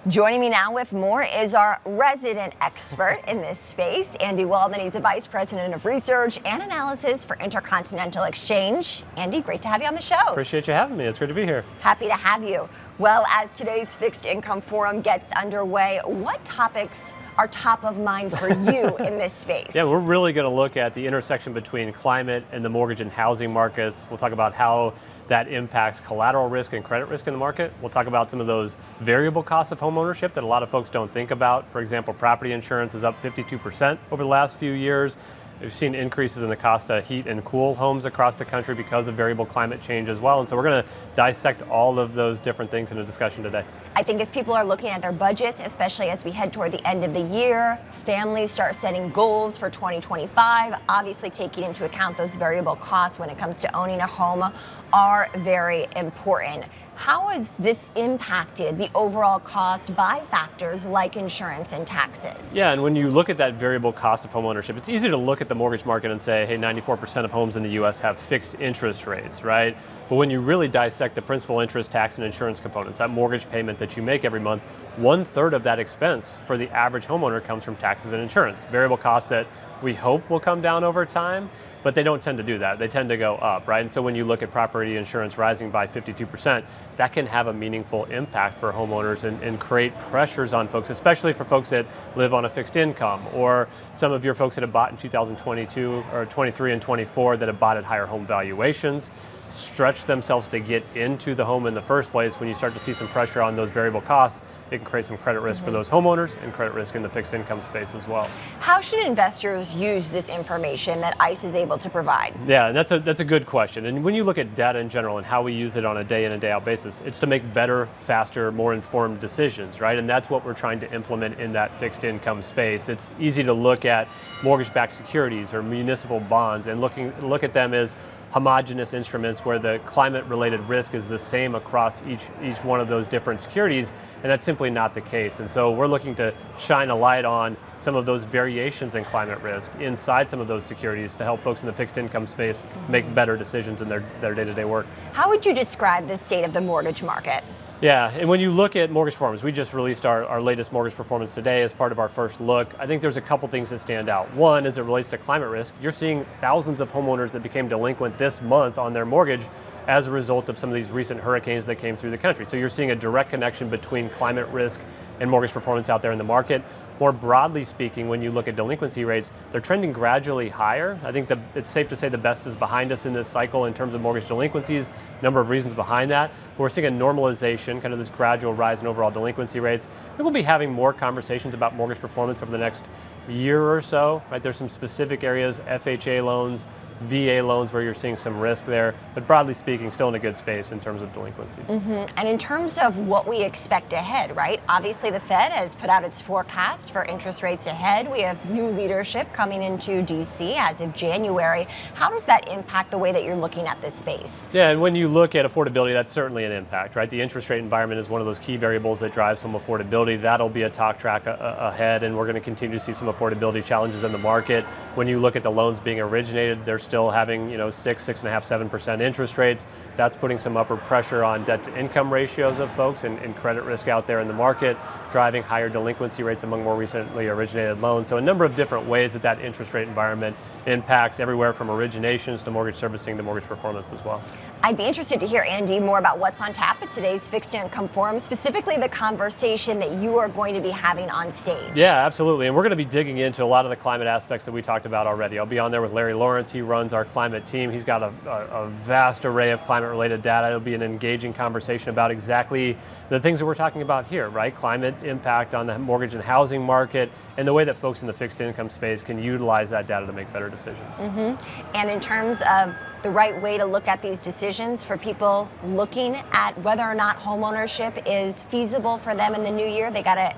Joining me now with more is our resident expert in this space, Andy Walden. He's the Vice President of Research and Analysis for Intercontinental Exchange. Andy, great to have you on the show. Appreciate you having me. It's great to be here. Happy to have you. Well, as today's Fixed Income Forum gets underway, what topics are top of mind for you in this space? Yeah, we're really going to look at the intersection between climate and the mortgage and housing markets. We'll talk about how that impacts collateral risk and credit risk in the market. We'll talk about some of those variable costs of home ownership that a lot of folks don't think about. For example, property insurance is up 52% over the last few years. We've seen increases in the cost to heat and cool homes across the country because of variable climate change as well. And so we're going to dissect all of those different things in a discussion today. I think as people are looking at their budgets, especially as we head toward the end of the year, families start setting goals for 2025, obviously taking into account those variable costs when it comes to owning a home are very important. How has this impacted the overall cost by factors like insurance and taxes? Yeah, and when you look at that variable cost of home ownership, it's easy to look at the mortgage market and say, hey, 94% of homes in the U.S. have fixed interest rates, right? But when you really dissect the principal, interest, tax, and insurance components, that mortgage payment that you make every month, 1/3 of that expense for the average homeowner comes from taxes and insurance. Variable costs that we hope will come down over time, but they don't tend to do that. They tend to go up, right? And so when you look at property insurance rising by 52%, that can have a meaningful impact for homeowners and create pressures on folks, especially for folks that live on a fixed income, or some of your folks that have bought in 2022 or 23 and 24 that have bought at higher home valuations, stretch themselves to get into the home in the first place. When you start to see some pressure on those variable costs, it can create some credit risk for those homeowners and credit risk in the fixed income space as well. How should investors use this information that ICE is able to provide? Yeah, that's a good question. And when you look at data in general and how we use it on a day in and day out basis, it's to make better, faster, more informed decisions, right? And that's what we're trying to implement in that fixed income space. It's easy to look at mortgage-backed securities or municipal bonds and look at them as homogeneous instruments where the climate-related risk is the same across each one of those different securities, and that's simply not the case. And so we're looking to shine a light on some of those variations in climate risk inside some of those securities to help folks in the fixed income space make better decisions in their day-to-day work. How would you describe the state of the mortgage market? Yeah, and when you look at mortgage performance, we just released our latest mortgage performance today as part of our first look. I think there's a couple things that stand out. One, as it relates to climate risk, you're seeing thousands of homeowners that became delinquent this month on their mortgage as a result of some of these recent hurricanes that came through the country. So you're seeing a direct connection between climate risk and mortgage performance out there in the market. More broadly speaking, when you look at delinquency rates, they're trending gradually higher. I think it's safe to say the best is behind us in this cycle in terms of mortgage delinquencies. Number of reasons behind that. We're seeing a normalization, kind of this gradual rise in overall delinquency rates. I think we'll be having more conversations about mortgage performance over the next year or so, right? There's some specific areas, FHA loans, VA loans, where you're seeing some risk there, but broadly speaking, still in a good space in terms of delinquencies. And in terms of what we expect ahead, right? Obviously, the Fed has put out its forecast for interest rates ahead. We have new leadership coming into DC as of January. How does that impact the way that you're looking at this space? Yeah, and when you look at affordability, that's certainly an impact, right? The interest rate environment is one of those key variables that drives some affordability. That'll be a talk track ahead, and we're going to continue to see some affordability challenges in the market. When you look at the loans being originated, they're still having 6.5%, 7% interest rates. That's putting some upward pressure on debt to income ratios of folks and credit risk out there in the market, driving higher delinquency rates among more recently originated loans. So a number of different ways that interest rate environment impacts everywhere from originations to mortgage servicing to mortgage performance as well. I'd be interested to hear, Andy, more about what's on tap at today's Fixed Income Forum, specifically the conversation that you are going to be having on stage. Yeah, absolutely. And we're going to be digging into a lot of the climate aspects that we talked about already. I'll be on there with Larry Lawrence. He runs our climate team. He's got a vast array of climate-related data. It'll be an engaging conversation about exactly the things that we're talking about here, right? Climate impact on the mortgage and housing market, and the way that folks in the fixed income space can utilize that data to make better decisions. And in terms of the right way to look at these decisions for people looking at whether or not homeownership is feasible for them in the new year, they got to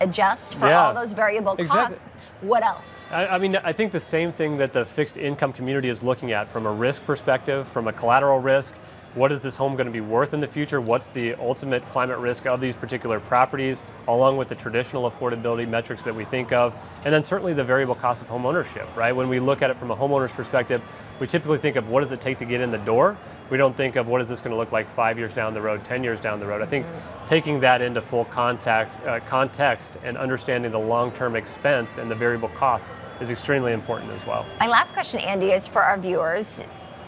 adjust for all those variable costs. What else? I mean, I think the same thing that the fixed income community is looking at from a risk perspective, from a collateral risk, what is this home going to be worth in the future? What's the ultimate climate risk of these particular properties, along with the traditional affordability metrics that we think of, and then certainly the variable cost of home ownership, right? When we look at it from a homeowner's perspective, we typically think of what does it take to get in the door. We don't think of what is this going to look like 5 years down the road, 10 years down the road. I think taking that into full context and understanding the long-term expense and the variable costs is extremely important as well. My last question, Andy, is for our viewers.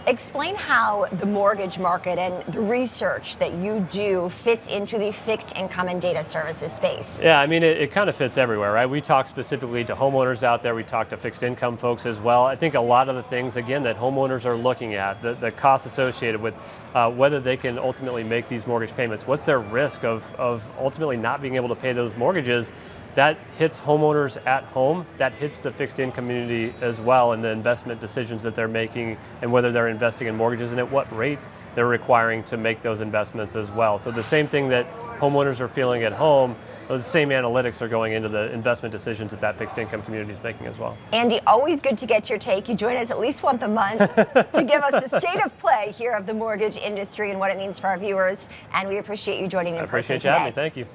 Explain how the mortgage market and the research that you do fits into the fixed income and data services space. Yeah, I mean, it kind of fits everywhere, right? We talk specifically to homeowners out there. We talk to fixed income folks as well. I think a lot of the things, again, that homeowners are looking at, the costs associated with whether they can ultimately make these mortgage payments, what's their risk of ultimately not being able to pay those mortgages, that hits homeowners at home, that hits the fixed income community as well, and the investment decisions that they're making and whether they're investing in mortgages and at what rate they're requiring to make those investments as well. So the same thing that homeowners are feeling at home, those same analytics are going into the investment decisions that fixed income community is making as well. Andy, always good to get your take. You join us at least once a month to give us a state of play here of the mortgage industry and what it means for our viewers. And we appreciate you joining in person today. I appreciate you having me. Thank you.